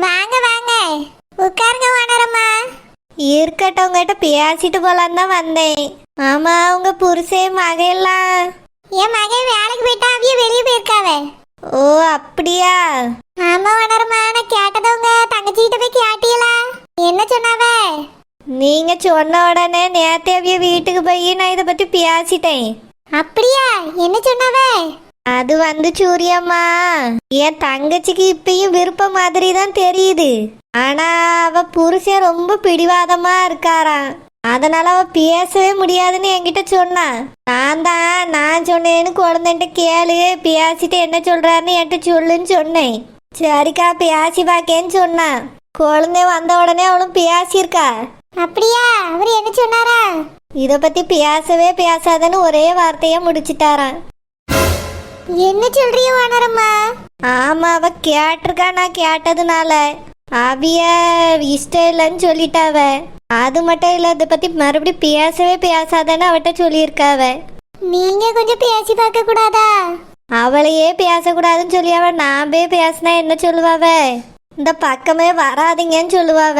வாங்க வாங்க, உட்காருங்க வானரம்மா. இருக்கட்டும், உங்ககிட்ட பேசிட்டு போலான்னு தான் வந்தேன். ஆமா, உங்க புருஷன் மகையெல்லாம்? என் மகன் வேலைக்கு போயிட்டா, அவிய வெளியே போயிருக்காவே. ஓ அப்படியா? ஆமா வானரம்மா, நான் கேட்டதை உங்க தங்கச்சிக்கிட்ட போய் கேட்டீங்களா? என்ன சொன்னாவே? நீங்க சொன்ன உடனே நேத்தே அவிய வீட்டுக்கு போய் நான் இதை பத்தி பேசிட்டேன். அப்படியா? என்ன சொன்னாவே? அது வந்து சூரியம்மா, என் தங்கச்சிக்கு இப்பயும் விருப்பம் மாதிரி தான் தெரியுது. ஆனா அவ புருஷன் ரொம்ப பிடிவாதமா இருக்காராம். அதனால அவ பேசவே முடியாதுன்னு என்கிட்ட சொன்னா. நான் சொன்னேன்னு குழந்தைன்ட்ட கேளு, பேசிட்டு என்ன சொல்றாருன்னு என்கிட்ட சொல்லுன்னு சொன்னேன். சரிக்கா பேசி பாக்கேன்னு சொன்னா. குழந்தை வந்த உடனே அவளும் பேசியிருக்கா. அப்படியா? அவர் என்ன சொன்னாரா? இத பத்தி பேசவே பேசாதன்னு ஒரே வார்த்தையா முடிச்சிட்டாராம். என்ன சொல்றிய வானரம்மா? ஆமா, அவ கேட்டிருக்கா. நான் கேட்டதுனால அவிய இஷ்டம் இல்லைன்னு சொல்லிட்டாவ. அது மட்டும் இல்ல, இதை பத்தி மறுபடியும் பேசவே பேசாதன்னு அவட்ட சொல்லியிருக்காவ. நீங்க கொஞ்சம் பேசி பார்க்க கூடாதா? அவளையே பேசக்கூடாதுன்னு சொல்லி அவ நான் போய் பேசினா என்ன சொல்லுவாவ? இந்த பக்கமே வராதிங்கன்னு சொல்லுவாவ.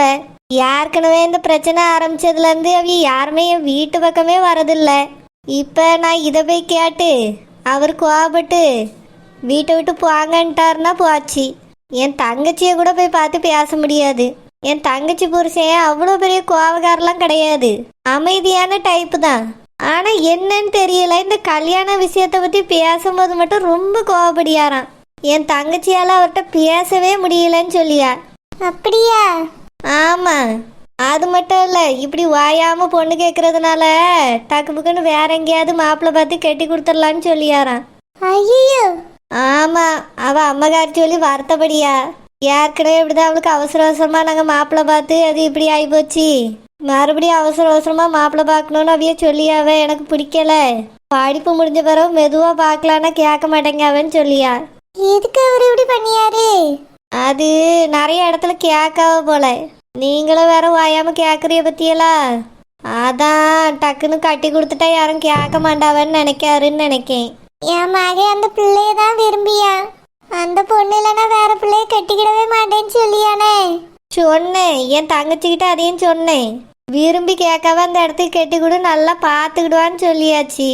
ஏற்கனவே இந்த பிரச்சனை ஆரம்பிச்சதுல இருந்து அவிய யாருமே என் வீட்டு பக்கமே வரதில்ல. இப்ப நான் இதை போய் கேட்டு அவர் கோவப்பட்டு வீட்டை விட்டு போங்கன்ட்டாருன்னா போச்சு. என் தங்கச்சியை கூட போய் பார்த்து பேச முடியாது. என் தங்கச்சி புருஷன் அவ்வளோ பெரிய கோவக்காரெல்லாம் கிடையாது, அமைதியான டைப்பு தான். ஆனா என்னன்னு தெரியல, இந்த கல்யாண விஷயத்தை பத்தி பேசும்போது மட்டும் ரொம்ப கோவப்படியாராம். என் தங்கச்சியால அவர்கிட்ட பேசவே முடியலன்னு சொல்லியா. அப்படியா? ஆமா, அது மட்டும் இல்ல, இப்படி வாயாம பொண்ணு கேட்கறதுனால டக்கு புக்குன்னு வேற எங்கேயாவது மாப்பிள்ளை பார்த்து கட்டி கொடுத்துடலான்னு சொல்லியாராம். ஐயோ! ஆமா, அவ அம்மகாரி சொல்லி வருத்தப்படியா. ஏற்கனவே இப்படிதான் அவளுக்கு அவசர அவசரமா நாங்க மாப்பிள்ளை பார்த்து அது இப்படி ஆகி போச்சு. மறுபடியும் அவசர அவசரமா மாப்பிள்ளை பார்க்கணும்னு அவைய சொல்லியாவ. எனக்கு பிடிக்கல, படிப்பு முடிஞ்ச பிறகு மெதுவா பார்க்கலான்னா கேட்க மாட்டேங்க அவன்னு சொல்லியா. எதுக்கு அவர் இப்படி பண்ணியாரு? அது நிறைய இடத்துல கேட்காவ போல. நீங்களும் வேற வாயாம கேட்குறிய பத்தியலா, அதான் டக்குன்னு கட்டி கொடுத்துட்டா யாரும் கேட்க மாட்டாவன்னு நினைக்காருன்னு நினைக்கேன். என் மகன் அந்த பிள்ளைய தான் விரும்பியா. அந்த பொண்ணு இல்லைன்னா வேற பிள்ளைய கட்டிக்கிடவே மாட்டேன்னு சொல்லியானே. சொன்னேன், என் தங்கச்சிக்கிட்ட அதையும் சொன்னேன். விரும்பி கேட்காம அந்த இடத்துக்கு கட்டி கூட நல்லா பார்த்துக்கிடுவான்னு சொல்லியாச்சு.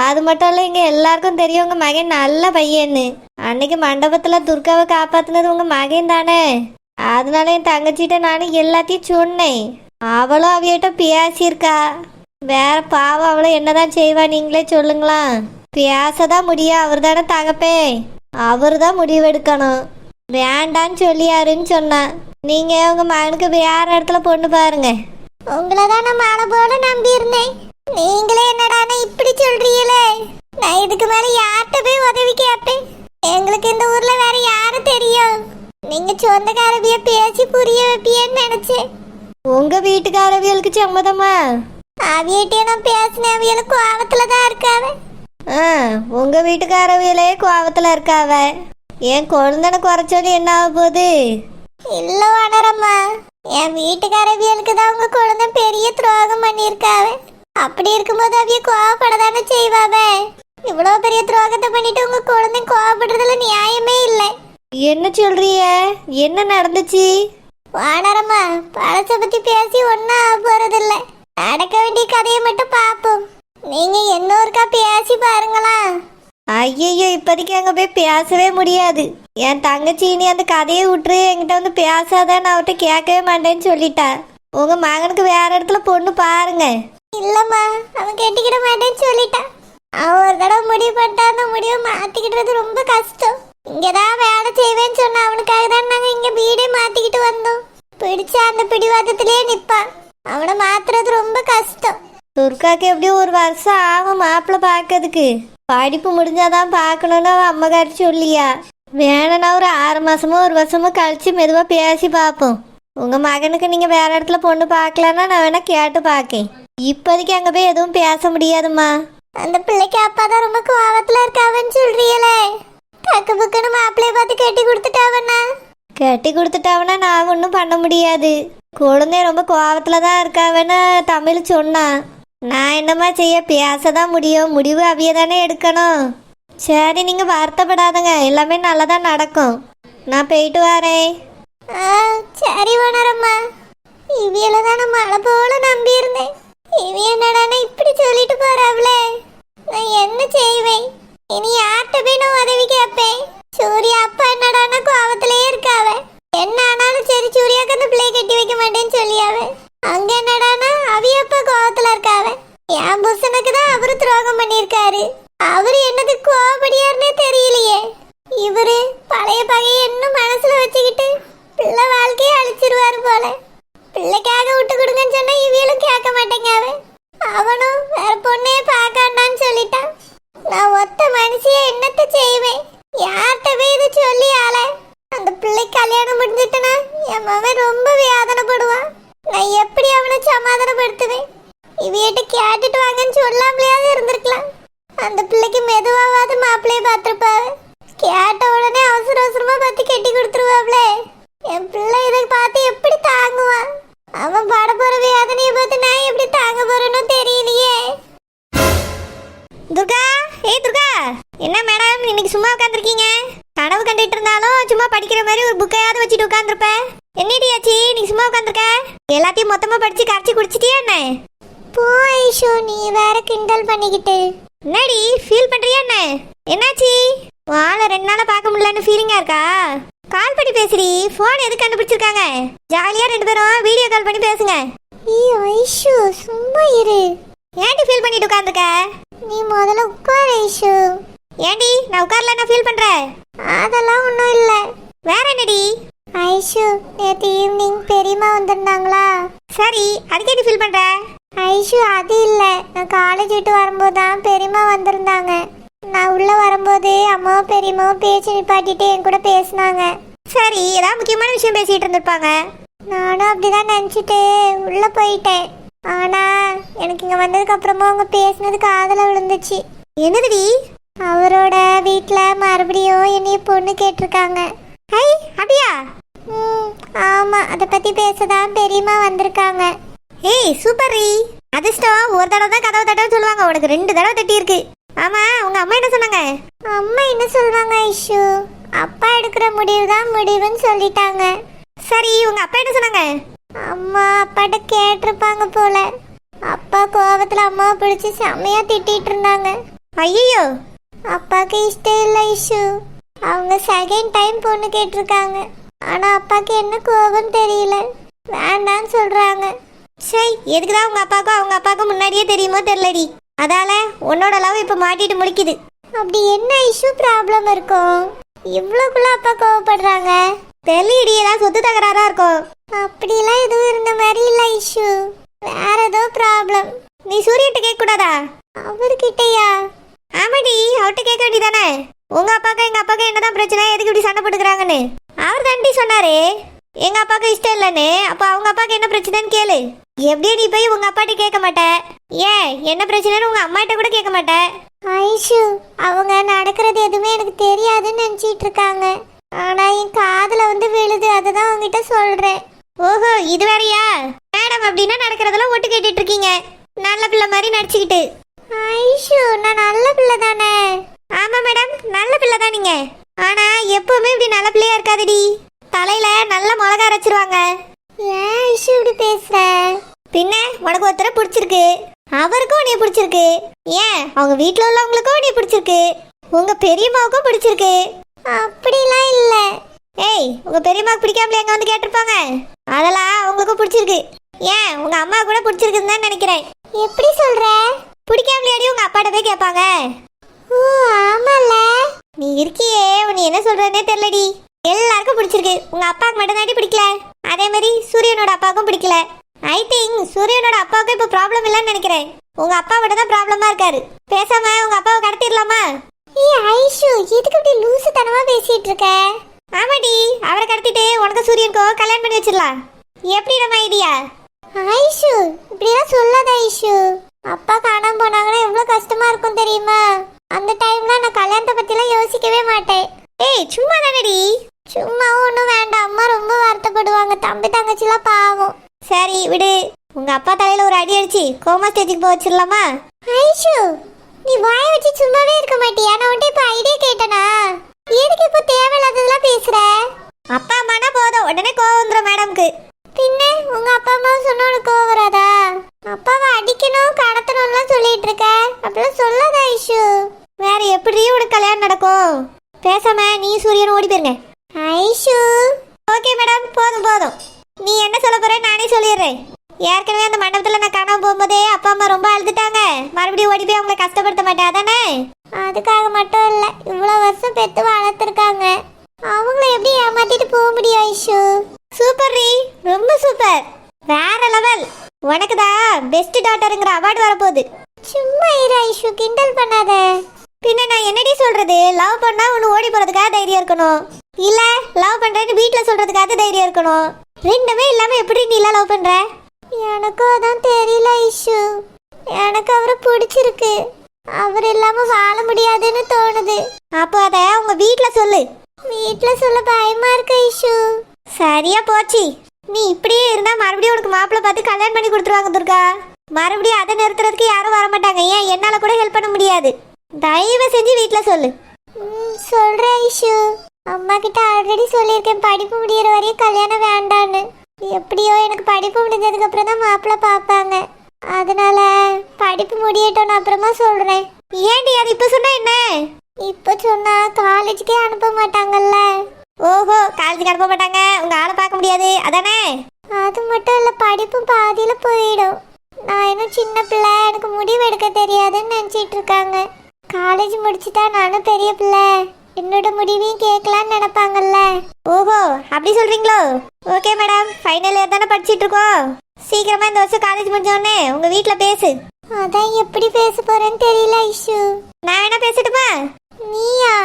அது மட்டும் இல்லை, இங்கே எல்லாருக்கும் தெரியும் உங்கள் மகன் நல்ல பையன்னு. அன்னைக்கு மண்டபத்தில் துர்காவை காப்பாற்றினது உங்கள் மகன் தானே. அதனால என் தங்கச்சிட்ட நானும் எல்லாத்தையும் சொன்னேன். அவளும் அவையிட்ட பேசியிருக்கா. வேற பாவம், அவளும் என்னதான் செய்வா நீங்களே சொல்லுங்களா. பேசதான் முடியும், அவர் தானே தகப்பே, அவர் தான் முடிவெடுக்கணும். வேண்டான்னு சொல்லியாருன்னு சொன்னான். நீங்க உங்க மகனுக்கு வேற இடத்துல பொண்ணு பாருங்க. உங்களை தான் நான் மாலை போல நம்பி இருந்தேன். நீங்களே என்னடானா இப்படி சொல்றீங்களே. நான் இதுக்கு மேல யார்கிட்ட போய் உதவி கேட்பேன்? எங்களுக்கு இந்த ஊர்ல வேற யாரு தெரியும்? நீங்க சொந்தக்காரவிய பேசி புரிய வைப்பியன்னு நினைச்சேன். உங்க வீட்டுக்காரவியலுக்கு சம்மதமா? அவியிட்டே நான் பேசினேன், அவியலுக்கு கோவத்துல தான் இருக்காவ. உங்க வீட்டுக்காரவியலே கோவத்துல இருக்காவ. என் குழந்தைன குறைச்சொல்லி என்ன ஆக போகுது? இல்ல வானரம்மா, என் வீட்டுக்காரவியலுக்கு தான் உங்க குழந்தை பெரிய துரோகம் பண்ணியிருக்காவ. அப்படி இருக்கும்போது அவிய கோவப்படதானே செய்வாவ. இவ்வளவு பெரிய துரோகத்தை பண்ணிட்டு உங்க குழந்தை கோவப்படுறதுல நியாயமே இல்லை. என்ன சொல்றிய? என்ன நடந்துச்சு? வானரம்மா, பழச பத்தி பேசி ஒன்னும் ஆக போறதில்ல. நடக்க வேண்டிய கதையை மட்டும் பாப்போம். நீங்க இன்னொருக்கா பேசி பாருங்களா. ஐயோ, இப்போதைக்கு அங்கே போய் பேசவே முடியாது. என் தங்கச்சி நீ அந்த கதையை விட்டுரு, என்கிட்ட வந்து பேசாதான் அவர்கிட்ட கேட்கவே மாட்டேன்னு சொல்லிட்டா. உங்க மகனுக்கு வேற இடத்துல பொண்ணு பாருங்க. இல்லம்மா, அவன் கெட்டிக்கிட மாட்டேன்னு சொல்லிட்டான். அவன் ஒரு தடவை முடிவு பண்ணிட்டா, அந்த முடிவை மாத்திக்கிடுறது ரொம்ப கஷ்டம். இங்கதான் வேலை செய்வேன்னு சொன்ன அவனுக்காக தான் நாங்க இங்க வீடே மாத்திக்கிட்டு வந்தோம். பிடிச்ச அந்த பிடிவாதத்திலேயே நிப்பான். அவனை மாத்துறது ரொம்ப கஷ்டம். துர்காக்கு எப்படியும் ஒரு வருஷம் ஆகும் மாப்பிள்ளை பார்க்கறதுக்கு. படிப்பு முடிஞ்சாதான் பார்க்கணும்னு அவன் அம்மகாரி சொல்லியா. வேணும்னா ஒரு 6 மாசமோ 1 வருஷமோ கழிச்சு மெதுவா பேசி பார்ப்போம். உங்க மகனுக்கு நீங்க வேற இடத்துல பொண்ணு பார்க்கலன்னா நான் வேணா கேட்டு பார்க்கேன். இப்போதைக்கு அங்க போய் எதுவும் பேச முடியாதுமா. அந்த பிள்ளைக்கு அப்பா தான் ரொம்ப கோவத்துல இருக்காவன்னு சொல்றீங்களே. டக்கு புக்குன்னு மாப்பிள்ளைய பார்த்து கட்டி கொடுத்துட்டாவண்ணா. கட்டி கொடுத்துட்டாவனா நான் ஒன்றும் பண்ண முடியாது. குழந்தை ரொம்ப கோவத்துல தான் இருக்காவன்னு தமிழ் சொன்னான். நான் என்னம்மா செய்ய, பேசதான் முடியும். முடிவு அவிய தானே எடுக்கணும். சரி, நீங்க வருத்தப்படாதங்க, எல்லாமே நல்லதா நடக்கும். நான் போயிட்டு வரேன். சரி ஓனரம்மா. இவியல தான் நான் மழை போல நம்பி இருந்தேன். இவி என்னடானா இப்படி சொல்லிட்டு போறாவளே. நான் என்ன செய்வேன்? இனி யார்கிட்ட போய் நான் உதவி கேட்பேன்? சூர்யா அப்பா என்னடானா கோவத்திலேயே இருக்காவ. என்ன ஆனாலும் சரி சூர்யாக்கு அந்த பிள்ளை கட்டி வைக்க மாட்டேன்னு சொல்லியாவ. அங்க என்னடானா அவிய அப்பா கோவத்துல இருக்காவ. என் புருஷனுக்கு தான் அவரு துரோகம் பண்ணியிருக்காரு. அவரு என்னது கோவப்படியாருன்னே தெரியலையே. இவரு பழைய பகையை இன்னும் மனசுல வச்சுக்கிட்டு பிள்ளை வாழ்க்கையை அழிச்சிருவாரு போல. பிள்ளைக்காக விட்டு கொடுங்கன்னு சொன்னா இவியலும் கேட்க மாட்டேங்க. அவனும் வேற பொண்ணே பார்க்காண்டான்னு சொல்லிட்டான். நான் ஒத்த மனுஷிய என்னத்த செய்வேன்? யார்கிட்ட போய் இதை சொல்லி ஆள? அந்த பிள்ளை கல்யாணம் முடிஞ்சிட்டுனா என் மகன் ரொம்ப வேதனைப்படுவான். நான் எப்படி அவனை சமாதானப்படுத்துவேன்? இவையிட்ட கேட்டுட்டு வாங்கன்னு சொல்லாமலையாவது இருந்திருக்கலாம். அந்த பிள்ளைக்கு மெதுவாவது மாப்பிள்ளைய பார்த்துருப்பாரு. கேட்ட உடனே அவசர அவசரமா பார்த்து கட்டி கொடுத்துருவாப்லே. என் பிள்ளை இதை பார்த்து எப்படி தாங்குவான்? அவன் பாட போற வேதனையை பார்த்து நான் எப்படி தாங்க போறேன்னு தெரியலையே. துர்கா, ஏய் துர்கா, என்ன மேடம் இன்னைக்கு சும்மா உட்காந்துருக்கீங்க? கனவு கண்டுட்டு இருந்தாலும் சும்மா படிக்கிற மாதிரி ஒரு புக்கையாவது வச்சுட்டு உட்காந்துருப்ப. என்னடி ஆச்சு நீ சும்மா உட்காந்துருக்க? எல்லாத்தையும் மொத்தமா படிச்சு கரைச்சி குடிச்சிட்டியா என்ன? போ ஐஷு, நீ வேற கிண்டல் பண்ணிக்கிட்டு. என்னடி ஃபீல் பண்றியா என்ன? என்னாச்சு? வாழ 2 நாளா பார்க்க முடியலன்னு ஃபீலிங்கா இருக்கா? கால் பண்ணி பேசுறி. போன் எதுக்கு கண்டுபிடிச்சிருக்காங்க? ஜாலியா 2 பேரும் வீடியோ கால் பண்ணி பேசுங்க. ஏய் ஐஷு சும்மா இரு. ஏன்டி ஃபீல் பண்ணிட்டு உட்கார்ந்துக்க? நீ முதல்ல உட்கார் ஐஷு. ஏன்டி நான் உட்கார்ல நான் ஃபீல் பண்றேன்? அதெல்லாம் ஒன்றும் இல்லை. வேற என்னடி? ஐஷு நேற்று ஈவினிங் பெரியம்மா வந்திருந்தாங்களா? சரி, அதுக்கே நீ ஃபீல் பண்ற? ஐஷு அது இல்லை, நான் காலேஜ் விட்டு வரும்போது தான் பெரியம்மா வந்திருந்தாங்க. நான் உள்ள வரும்போது அம்மாவும் பெரியம்மாவும் பேச்சு நிப்பாட்டிட்டு என் கூட பேசினாங்க. சரி, ஏதாவது முக்கியமான விஷயம் பேசிட்டு இருந்திருப்பாங்க. நானும் அப்படிதான் நினச்சிட்டு உள்ள போயிட்டேன். ஆனா எனக்கு இங்க வந்ததுக்கு அப்புறமா அவங்க பேசினது காதுல விழுந்துச்சு. என்னதுடி? அவரோட வீட்டுல மறுபடியும் என்னைய பொண்ணு கேட்டிருக்காங்க. ஹை, அப்படியா? ஆமா, அதை பத்தி பேசதான் பெரியம்மா வந்திருக்காங்க. ஏய் சூப்பர்ரி, அதிர்ஷ்டம் ஒரு தடவை தான் கதவை தட்டவும் சொல்லுவாங்க, உனக்கு 2 தடவை தட்டி இருக்கு. ஆமா, உங்க அம்மா என்ன சொன்னாங்க? அம்மா என்ன சொல்றாங்க ஐஷு? அப்பா எடுக்கிற முடிவு தான் முடிவுன்னு சொல்லிட்டாங்க. சரி, உங்க அப்பா என்ன சொன்னாங்க? அம்மா அப்பாட்ட கேட்டிருப்பாங்க போல. அப்பா கோவத்துல அம்மாவை பிடிச்சி செம்மையா திட்டிட்டு இருந்தாங்க. ஐயோ, அப்பாக்கு இஷ்டம் இல்லை ஐஷு. அவங்க செகண்ட் டைம் பொண்ணு கேட்டிருக்காங்க. ஆனா அப்பாக்கு என்ன கோபம் தெரியல, வேண்டான்னு சொல்றாங்க. சரி, எதுக்குதான் உங்க அப்பாவுக்கும் அவங்க அப்பாவுக்கும் முன்னாடியே தெரியுமோ தெரியலடி. அதால உன்னோட லவ் இப்ப மாட்டிட்டு முடிக்குது. அப்படி என்ன இஷ்யூ ப்ராப்ளம் இருக்கும்? இவ்வளோக்குள்ள அப்பா கோவப்படுறாங்க. தெரியடி, ஏதாவது சொத்து தகராறா இருக்கும். அப்படிலாம் எதுவும் இருந்த மாதிரி இல்லை இஷ்யூ. வேற ஏதோ ப்ராப்ளம். நீ சூரியன்ட்ட கேட்க கூடாதா? அவர்கிட்டயா? ஆமாடி, அவர்கிட்ட கேட்க வேண்டியதானே. உங்க அப்பாக்கும் எங்க அப்பாக்கும் என்னதான் பிரச்சனை, எதுக்கு இப்படி சண்டை போட்டுக்கிறாங்கன்னு அவர் தாண்டி சொன்னாரு. எங்க அப்பாவுக்கு இஷ்டம் இல்லைன்னு. அப்ப அவங்க அப்பாவுக்கு என்ன பிரச்சனைன்னு கேளு. எப்படியே நீ போய் உங்க அப்பாட்ட கேட்க மாட்ட? ஏன் என்ன பிரச்சனைன்னு உங்க அம்மாட்ட கூட கேட்க மாட்ட? ஐஷு, அவங்க நடக்கிறது எதுவுமே எனக்கு தெரியாதுன்னு நினைச்சிட்டு இருக்காங்க. ஆனா என் காதுல வந்து விழுது, அதுதான் உங்ககிட்ட சொல்றேன். ஓஹோ, இது வேறையா? மேடம் அப்படின்னா நடக்கிறதெல்லாம் ஒட்டு கேட்டுட்டு இருக்கீங்க, நல்ல பிள்ளை மாதிரி நடிச்சுக்கிட்டு. ஐஷு, நான் நல்ல பிள்ளை தானே? ஆமா மேடம், நல்ல பிள்ளை தான் நீங்க. ஆனா எப்பவுமே இப்படி நல்ல பிள்ளையா இருக்காதுடி. தலையில நல்ல மிளகா அரைச்சிருவாங்க. ஏன் ஐஷு இப்படி பேசுற? பின்ன உனக்கு ஒருத்தரை பிடிச்சிருக்கு, அவருக்கும் உன்னைய பிடிச்சிருக்கு. ஏன் அவங்க வீட்டுல உள்ளவங்களுக்கும் உன்னைய பிடிச்சிருக்கு, உங்க பெரியம்மாவுக்கும் பிடிச்சிருக்கு. அப்படிலாம் இல்ல. ஏய், உங்க பெரியம்மாவுக்கு பிடிக்காமல எங்க வந்து கேட்டிருப்பாங்க? அதெல்லாம் அவங்களுக்கும் பிடிச்சிருக்கு. ஏன் உங்க அம்மா கூட பிடிச்சிருக்குன்னு தான் நினைக்கிறேன். எப்படி சொல்ற? பிடிக்காமலையாடி உங்க அப்பாட்ட போய் கேட்பாங்க. ஓ ஆமால, நீ இருக்கியே, உன்னை என்ன சொல்றதுனே தெரியலடி. எல்லாருக்கும் பிடிச்சிருக்கு, உங்க அப்பாவுக்கு மட்டும் தாண்டி பிடிக்கல. அதே மாதிரி சூரியனோட அப்பாவுக்கும் பிடிக்கல. ஐ திங்க் சூரியனோட அப்பாவுக்கு இப்போ ப்ராப்ளம் இல்லைன்னு நினைக்கிறேன். உங்க அப்பா மட்டும் தான் ப்ராப்ளமா இருக்காரு. பேசாம உங்க அப்பாவை கடத்திடலாமா? ஏய் ஐஷு, எதுக்கு இப்படி லூசுத்தனமா பேசிட்டு இருக்க? ஆமாடி, அவரை கடத்திட்டு உனக்கு சூரியனுக்கோ கல்யாணம் பண்ணி வச்சிடலாம். எப்படி நம்ம ஐடியா? ஐஷு, இப்படிலாம் சொல்லாத ஐஷு. அப்பா காணாம போனாங்கன்னா எவ்வளவு கஷ்டமா இருக்கும் தெரியுமா? அந்த டைம்ல நான் கல்யாணத்தை பத்திலாம் யோசிக்கவே மாட்டேன். ஏய் சும்மா தானடி. சும்மா ஒன்றும் வேண்டாம், அம்மா ரொம்ப வருத்தப்படுவாங்க. தம்பி தங்கச்சிலாம் பாவம். சரி விடு, உங்க அப்பா தலையில ஒரு அடி அடிச்சு கோமா ஸ்டேஜுக்கு போக வச்சிடலாமா? ஐஷு, நீ வாய வச்சு சும்மாவே இருக்க மாட்டியா? நான் உன்கிட்ட இப்ப ஐடியா கேட்டனா? எதுக்கு இப்ப தேவையில்லாததெல்லாம் பேசுற? அப்பா அம்மானா போதும் உடனே கோவம் வந்துடும் மேடம்க்கு. பின்ன உங்க அப்பா அம்மா சொன்னா உனக்கு கோவம் வராதா? அப்பாவை அடிக்கணும் கடத்தணும்லாம் சொல்லிட்டு இருக்க, அப்படிலாம் சொல்லாத ஐஷு. வேற எப்படி உனக்கு கல்யாணம் நடக்கும்? பேசாம நீ சூரியன் ஓடி போயிருங்க. ஐஷு ஓகே மேடம், போதும் போதும். நீ என்ன சொல்ல போற நானே சொல்லிடுறேன். ஏற்கனவே அந்த மண்டபத்துல நான் காணாம போகும்போதே அப்பா அம்மா ரொம்ப அழுதுட்டாங்க. மறுபடியும் ஓடி போய் அவங்களை கஷ்டப்படுத்த மாட்டேன் அதானே? அதுக்காக மட்டும் இல்ல, இவ்வளவு வருஷம் பெத்து வளர்த்துருக்காங்க, அவங்கள எப்படி ஏமாத்திட்டு போக முடியும் ஐஷு? சூப்பர் ரீ, ரொம்ப சூப்பர், வேற லெவல். உனக்கு தான் பெஸ்ட் டாட்டருங்கிற அவார்டு வரப்போகுது. சும்மா இரு ஐஷு, கிண்டல் பண்ணாத. பின்ன நான் என்னடி சொல்றது? லவ் பண்ணா ஒன்று ஓடி போறதுக்காக தைரியம் இருக்கணும், இல்ல லவ் பண்றேன்னு வீட்டுல சொல்றதுக்காக தைரியம் இருக்கணும். ரெண்டுமே இல்லாம எப்படி நீ எல்லாம் லவ் பண்ற? எனக்கும் அதான் தெரியல ஐஷு. எனக்கு அவரை பிடிச்சிருக்கு, அவர் இல்லாம வாழ முடியாதுன்னு தோணுது. அப்போ அத உங்க வீட்டுல சொல்லு. வீட்டுல சொல்ல பயமா இருக்கு ஐஷு. சரியா போச்சு. நீ இப்படியே இருந்தா மறுபடியும் உனக்கு மாப்பிள்ளை பார்த்து கல்யாணம் பண்ணி கொடுத்துருவாங்க துர்கா. மறுபடியும் அதை நிறுத்துறதுக்கு யாரும் வர மாட்டாங்க. ஏன் என்னால கூட ஹெல்ப் பண்ண முடியாது. தயவு செஞ்சு வீட்டுல சொல்லு. சொல்றேன் ஐஷு. அம்மா கிட்ட ஆல்ரெடி சொல்லியிருக்கேன், படிப்பு முடியற வரையும் கல்யாணம் வேண்டான்னு. எப்படியோ எனக்கு படிப்பு முடிஞ்சதுக்கு அப்புறம் தான் மாப்பிள்ளை பார்ப்பாங்க, அதனால படிப்பு முடியட்டும் அப்புறமா சொல்றேன். ஏன்டி அது இப்ப சொன்னா என்ன? இப்ப சொன்னா காலேஜுக்கே அனுப்ப மாட்டாங்கல்ல. ஓஹோ, காலேஜுக்கு அனுப்ப மாட்டாங்க, உங்க ஆளை பார்க்க முடியாது அதானே? அது மட்டும் இல்ல, படிப்பு பாதியில போயிடும். நான் இன்னும் சின்ன பிள்ளை, எனக்கு முடிவு எடுக்க தெரியாதுன்னு நினைச்சிட்டு இருக்காங்க. காலேஜ் முடிச்சுட்டா நானும் பெரிய பிள்ளை, என்னோட முடிவையும் கேட்கலான்னு நினைப்பாங்கல்ல. ஓஹோ, அப்படி சொல்றீங்களோ? ஓகே மேடம், ஃபைனல் இயர் தானே படிச்சிட்டு இருக்கோம். சீக்கிரமா இந்த வருஷம் காலேஜ் முடிஞ்சோடனே உங்க வீட்டுல பேசு. அதான் எப்படி பேச போறேன்னு தெரியல ஐஷு. நான் வேணா பேசட்டுமா? நீயா?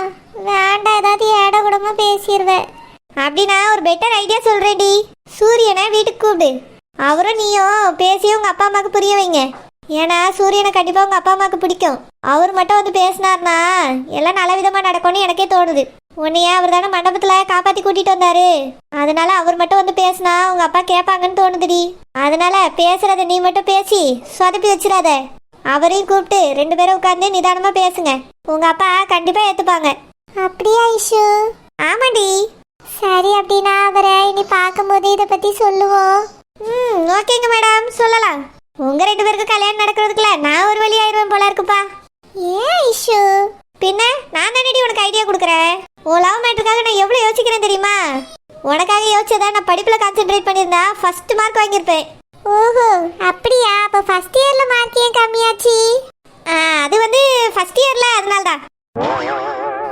வேண்டாம், ஏதாவது ஏட கூடமா பேசிடுவேன். அப்படின்னா ஒரு பெட்டர் ஐடியா சொல்றேன்டி. சூரியனை வீட்டுக்கு கூப்பிடு. அவரும் நீயும் பேசி உங்க அப்பா அம்மாவுக்கு புரிய வைங்க. ஏன்னா சூரியனை கண்டிப்பா உங்க அப்பா அம்மாவுக்கு பிடிக்கும். அவர் மட்டும் வந்து பேசினார்னா எல்லாம் நல்ல விதமா நடக்கும்னு எனக்கே தோணுது. உன்னையே அவர் தானே மண்டபத்துல காப்பாத்தி கூட்டிட்டு வந்தாரு, அதனால அவர் மட்டும் வந்து பேசினா உங்க அப்பா கேட்பாங்கன்னு தோணுதுடி. அதனால பேசுறத நீ மட்டும் பேசி சொதப்பி வச்சிடாத. அவரையும் கூப்பிட்டு 2 பேரும் உட்கார்ந்து நிதானமா பேசுங்க. உங்க அப்பா கண்டிப்பா ஏத்துப்பாங்க. அப்படியா ஐஷு? ஆமாடி. சரி, அப்படின்னா அவரை இனி பார்க்கும்போது இதை பத்தி சொல்லுவோம். ஓகேங்க மேடம், சொல்லலாம். உங்க 2 பேருக்கு கல்யாணம் நடக்கிறதுக்குள்ள நான் ஒரு வழி ஆயிடுவேன் போல இருக்குப்பா. ஏன் ஐஷு? பின்ன நான் தானடி உனக்கு ஐடியா கொடுக்குறேன். உன் லவ் மேட்டருக்காக நான் எவ்வளவு யோசிக்கிறேன் தெரியுமா? உனக்காக யோசிச்சதா நான் படிப்புல கான்சென்ட்ரேட் பண்ணியிருந்தா ஃபர்ஸ்ட் மார்க் வாங்கியிருப்பேன். ஓஹோ, அப்படியா? அப்ப ஃபர்ஸ்ட் இயர்ல மார்க் ஏன் கம்மியாச்சு? அது வந்து ஃபர்ஸ்ட் இயர்ல, அதனால தான்.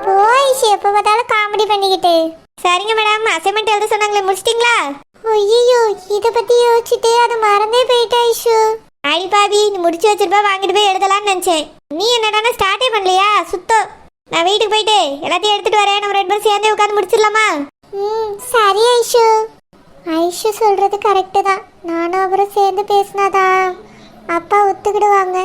போய்ஷு, எப்ப பார்த்தாலும் காமெடி பண்ணிக்கிட்டு. சரிங்க மேடம், அசைன்மெண்ட் எழுத சொன்னாங்களே, முடிச்சிட்டீங்களா? ஐயோ, இத பத்தி யோசிச்சுட்டு அது மறந்தே போயிட்டா ஐஷு. அடி பாவி, நீ முடிச்சு வச்சிருப்பா, வாங்கிட்டு போய் எழுதலாம்னு நினைச்சேன். நீ என்னடானா ஸ்டார்டே பண்ணலையா? சுத்தம். நான் வீட்டுக்கு போயிட்டு எல்லாத்தையும் எடுத்துட்டு வரேன். நம்ம 2 பேரும் சேர்ந்தே உட்காந்து முடிச்சிடலாமா? சரி ஐஷு. ஐஷு சொல்றது கரெக்டு தான். நானும் அவரும் சேர்ந்து பேசினாதான் அப்பா ஒத்துக்கிடுவாங்க.